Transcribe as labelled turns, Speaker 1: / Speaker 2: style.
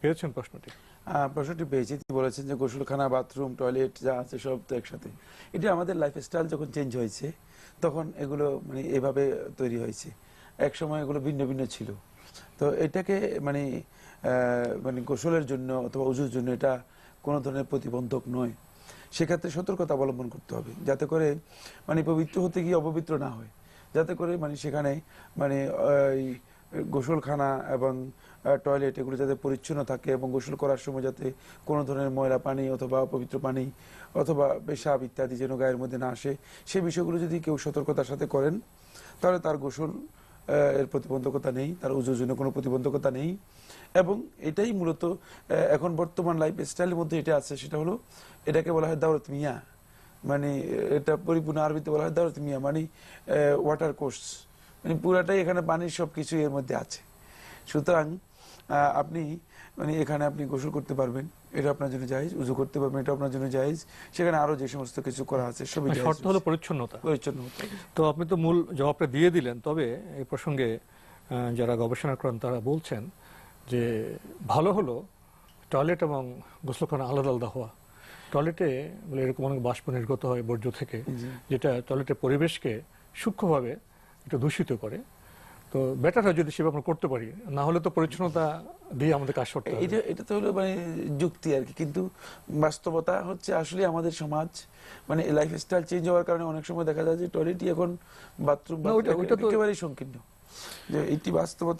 Speaker 1: পেয়েছেন প্রশ্নটি?
Speaker 2: প্রশ্নটি পেয়েছি। তিনি বলেছেন যে গোসলখানা, বাথরুম, টয়লেট যা আছে সব তো একসাথে। এটা আমাদের লাইফস্টাইল যখন চেঞ্জ হয়েছে তখন এগুলো মানে এভাবে তৈরি হয়েছে। এক সময় এগুলো ভিন্ন ভিন্ন ছিল। তো এটাকে মানে মানে গোসলের জন্য অথবা ওযুর জন্য এটা কোনো ধরনের প্রতিবন্ধক নয়। সেক্ষেত্রে সতর্কতা অবলম্বন করতে হবে যাতে করে মানে পবিত্র হতে গিয়ে অপবিত্র না হয়, যাতে করে মানে সেখানে মানে এই গোসলখানা এবং টয়লেট এগুলো যাতে পরিচ্ছন্ন থাকে এবং গোসল করার সময় যাতে কোনো ধরনের ময়লা পানি অথবা অপবিত্র পানি অথবা পেশাব ইত্যাদি যেন গায়ের মধ্যে না আসে, সেই বিষয়গুলো যদি কেউ সতর্কতার সাথে করেন তাহলে তার গোসল এর প্রতিবন্ধকতা নেই, তার ওযুর জন্য কোনো প্রতিবন্ধকতা নেই। এবং এটাই মূলত এখন বর্তমান লাইফ স্টাইলের মধ্যে এটা আছে, সেটা হলো এটাকে বলা হয় দাওরাত মিয়া। মানে এটা পরিপূর্ণ আরবিতে বলা হয় দাওরাত মিয়া, মানে ওয়াটার কোর্স, মানে পুরাটাই এখানে পানির সবকিছু এর মধ্যে আছে। সুতরাং আপনি মানে এখানে আপনি গোসল করতে পারবেন, এটা আপনার জন্য জায়েজ, উযু করতে পারবেন, এটা আপনার জন্য জায়েজ। সেখানে আরো যে সমস্ত কিছু করা আছে সবই জায়েজ।
Speaker 1: শর্ত হলো পরিচ্ছন্নতা।
Speaker 2: পরিচ্ছন্ন হতে হবে।
Speaker 1: তো আপনি তো মূল জবাবটা দিয়ে দিলেন, তবে এই প্রসঙ্গে যারা গবেষণা করেন তারা বলছেন যে ভালো হলো টয়লেট এবং গোসলখানা আলাদা আলাদা হওয়া। টয়লেটে বলে এরকম অনেক বাষ্প নির্গত হয় বর্জ্য থেকে, যেটা টয়লেটের পরিবেশকে সূক্ষ্মভাবে একটু দূষিত করে। তো বেটার হয় যদি সেভাবে আমরা করতে পারি, না হলে তো পরিচ্ছন্নতা দিয়ে আমাদের কাজ করতে হবে।
Speaker 2: এটা তো হলো মানে যুক্তি আর কি, কিন্তু বাস্তবতা হচ্ছে আসলে আমাদের সমাজ মানে লাইফ স্টাইল চেঞ্জ হওয়ার কারণে অনেক সময় দেখা যায় যে টয়লেটই এখন বাথরুম একেবারেই সংকীর্ণ, যে এটি বাস্তবতা।